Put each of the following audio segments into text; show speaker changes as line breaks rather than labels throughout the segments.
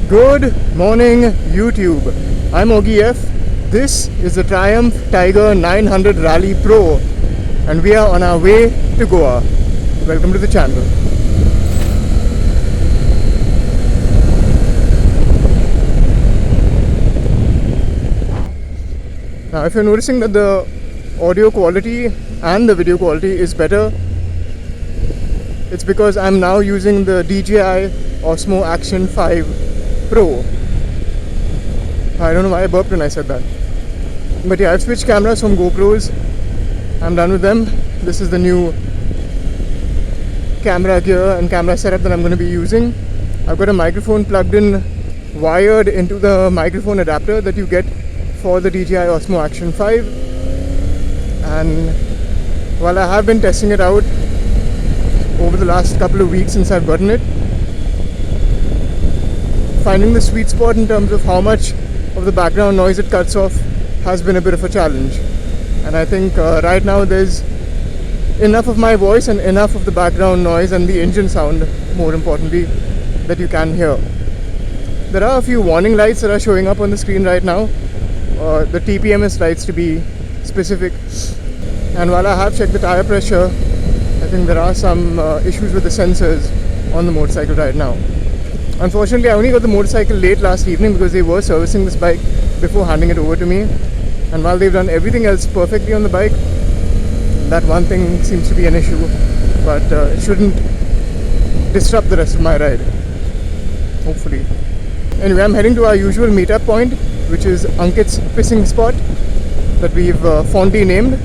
Good morning, YouTube. I'm Ogi F. This is the Triumph Tiger 900 Rally Pro, and we are on our way to Goa. Welcome to the channel. Now, if you're noticing that the audio quality and the video quality is better, it's because I'm now using the DJI Osmo Action 5 Pro. I don't know why I burped when I said that. But yeah, I've switched cameras from GoPros. I'm done with them. This is the new camera gear and camera setup that I'm going to be using. I've got a microphone plugged in, wired into the microphone adapter that you get for the DJI Osmo Action 5. And while I have been testing it out over the last couple of weeks since I've gotten it, finding the sweet spot in terms of how much of the background noise it cuts off has been a bit of a challenge. And I think right now there's enough of my voice and enough of the background noise and the engine sound, more importantly, that you can hear. There are a few warning lights that are showing up on the screen right now, the TPMS lights to be specific. And while I have checked the tire pressure, I think there are some issues with the sensors on the motorcycle right now. Unfortunately, I only got the motorcycle late last evening because they were servicing this bike before handing it over to me. And while they've done everything else perfectly on the bike, that one thing seems to be an issue. But it shouldn't disrupt the rest of my ride, hopefully. Anyway, I'm heading to our usual meetup point, which is Ankit's pissing spot that we've fondly named.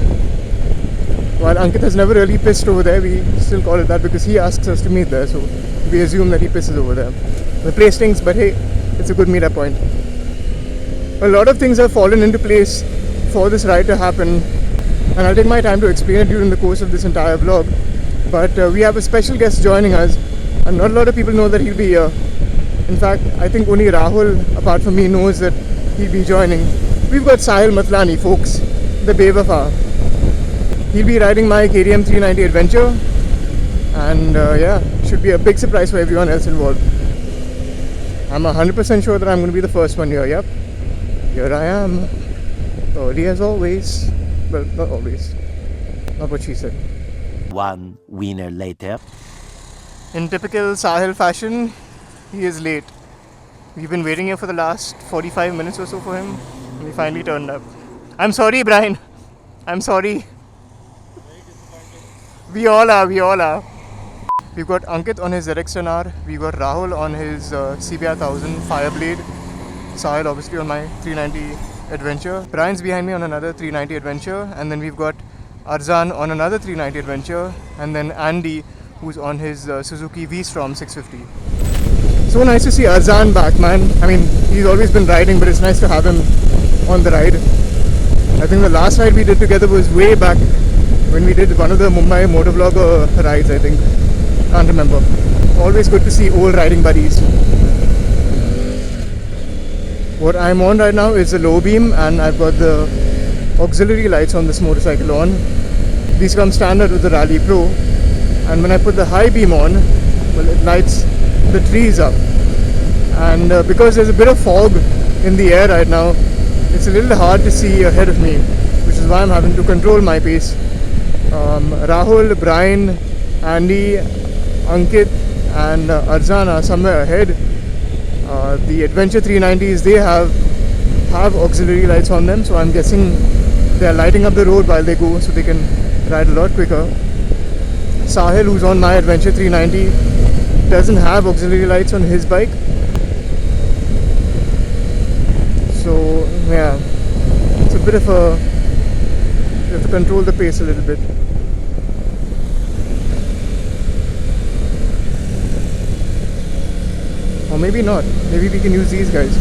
While Ankit has never really pissed over there, we still call it that because he asks us to meet there, so we assume that he pisses over there. The place stinks, but hey, it's a good meetup point. A lot of things have fallen into place for this ride to happen, and I'll take my time to explain it during the course of this entire vlog. But we have a special guest joining us, and not a lot of people know that he'll be here. In fact, I think only Rahul, apart from me, knows that he'll be joining. We've got Sahil Matlani, folks, the Bewafa. He'll be riding my KTM 390 Adventure, and yeah, should be a big surprise for everyone else involved. I'm 100% sure that I'm going to be the first one here. Yep, here I am, early as always. Well, not always, not what she said.
One winner later.
In typical Sahil fashion, he is late. We've been waiting here for the last 45 minutes or so for him, and he finally turned up. I'm sorry, Brian. I'm sorry. We all are. We've got Ankit on his ZX-10R, we've got Rahul on his CBR 1000 Fireblade, Sahil obviously on my 390 Adventure, Brian's behind me on another 390 Adventure, and then we've got Arzan on another 390 Adventure, and then Andy who's on his Suzuki V-Strom 650. So nice to see Arzan back, man. I mean, he's always been riding, but it's nice to have him on the ride. I think the last ride we did together was way back when we did one of the Mumbai motovlogger rides, I think. Can't remember. Always good to see old riding buddies. What I'm on right now is a low beam, and I've got the auxiliary lights on this motorcycle on. These come standard with the Rally Pro, and when I put the high beam on, well, it lights the trees up. And because there's a bit of fog in the air right now, it's a little hard to see ahead of me, which is why I'm having to control my pace. Rahul, Brian, Andy, Ankit and Arzan are somewhere ahead. The Adventure 390s, they have auxiliary lights on them, so I'm guessing they're lighting up the road while they go so they can ride a lot quicker. Sahil, who's on my Adventure 390, doesn't have auxiliary lights on his bike. So yeah, it's a bit of a, you have to control the pace a little bit. Or maybe not. Maybe we can use these guys.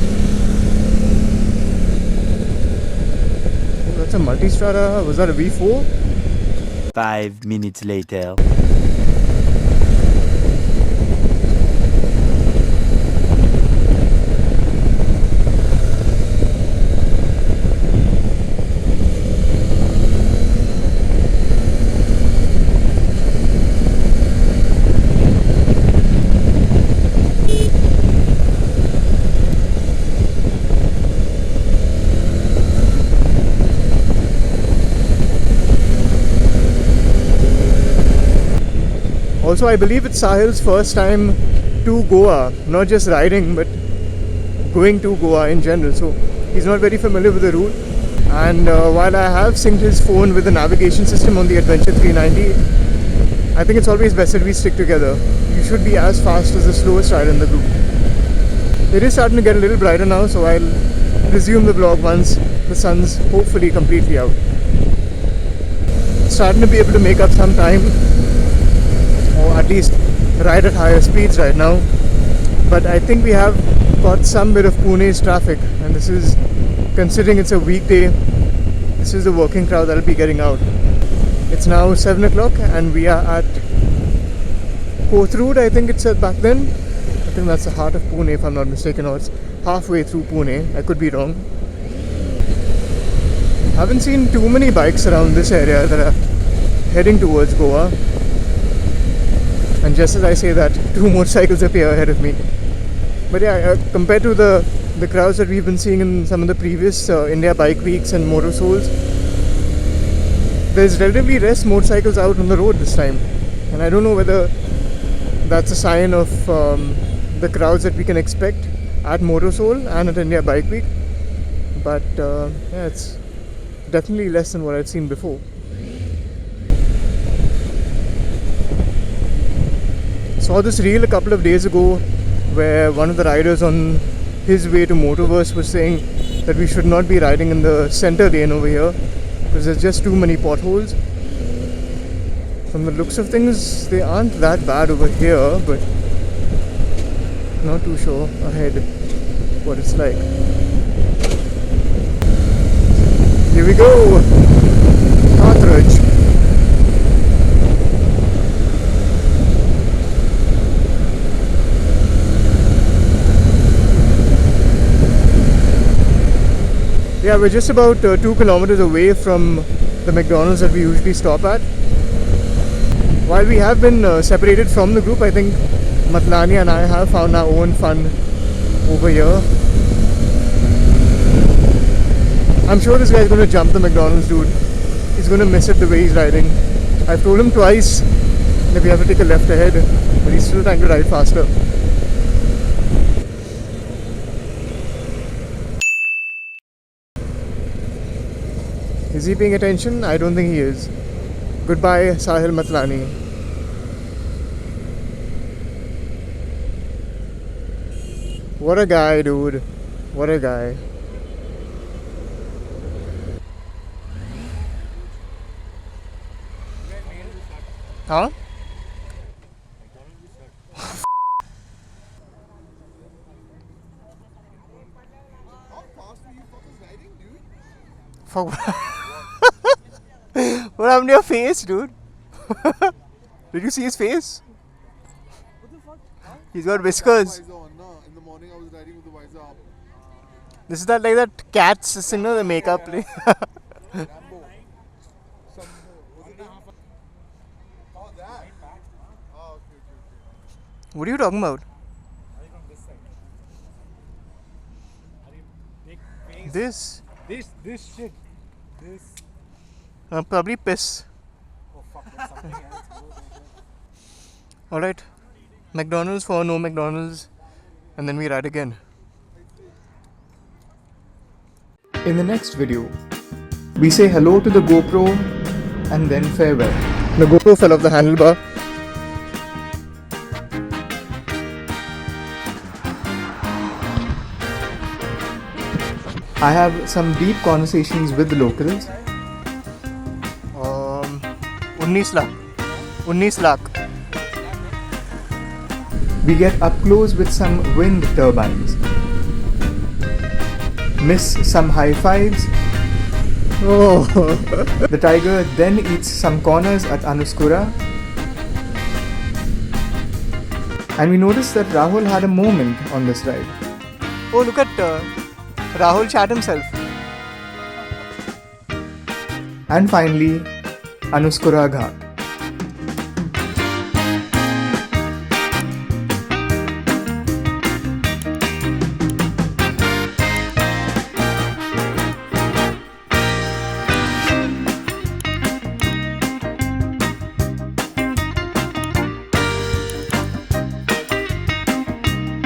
Oh, that's a Multistrada. Was that a V4?
5 minutes later.
Also, I believe it's Sahil's first time to Goa, not just riding but going to Goa in general, so he's not very familiar with the route. And while I have synced his phone with the navigation system on the Adventure 390, I think it's always best that we stick together. You should be as fast as the slowest rider in the group. It is starting to get a little brighter now, so I'll resume the vlog once the sun's hopefully completely out. Starting to be able to make up some time, or at least ride at higher speeds right now. But I think we have got some bit of Pune's traffic, and this is, considering it's a weekday, this is the working crowd that'll be getting out. It's now 7 o'clock and we are at Kothurud, I think it said back then. I think that's the heart of Pune if I'm not mistaken, or it's halfway through Pune. I could be wrong. I haven't seen too many bikes around this area that are heading towards Goa. And just as I say that, 2 motorcycles appear ahead of me. But yeah, compared to the crowds that we've been seeing in some of the previous India Bike Weeks and MotoSouls, there's relatively less motorcycles out on the road this time. And I don't know whether that's a sign of the crowds that we can expect at MotoSoul and at India Bike Week. But yeah, it's definitely less than what I'd seen before. Saw this reel a couple of days ago where one of the riders on his way to Motoverse was saying that we should not be riding in the center lane over here because there's just too many potholes. From the looks of things, they aren't that bad over here, but not too sure ahead what it's like. Here we go! Carthage. Yeah, we're just about 2 kilometers away from the McDonald's that we usually stop at. While we have been separated from the group, I think Matlani and I have found our own fun over here. I'm sure this guy's going to jump the McDonald's dude. He's going to miss it the way he's riding. I've told him twice that we have to take a left ahead, but he's still trying to ride faster. Is he paying attention? I don't think he is. Goodbye, Sahil Matlani. What a guy, dude. What a guy. Huh? For what happened to your face, dude? Did you see his face?
What the fuck? Huh?
He's got whiskers.
In the morning I was riding with the visor up.
This is that like that Cats singer, the makeup play.
Rambo. Some, was it oh, that? Oh, okay.
What are you talking about? This?
This shit. This.
Probably piss.
Oh fuck, there's something else.
Alright. McDonald's for no McDonald's. And then we ride again. In the next video, we say hello to the GoPro and then farewell. The GoPro fell off the handlebar. I have some deep conversations with the locals. 19 lakh. We get up close with some wind turbines. Miss some high fives. Oh. The tiger then eats some corners at Anuskura. And we noticed that Rahul had a moment on this ride. Oh, look at Rahul shat himself. And finally, Anuskura Ghat.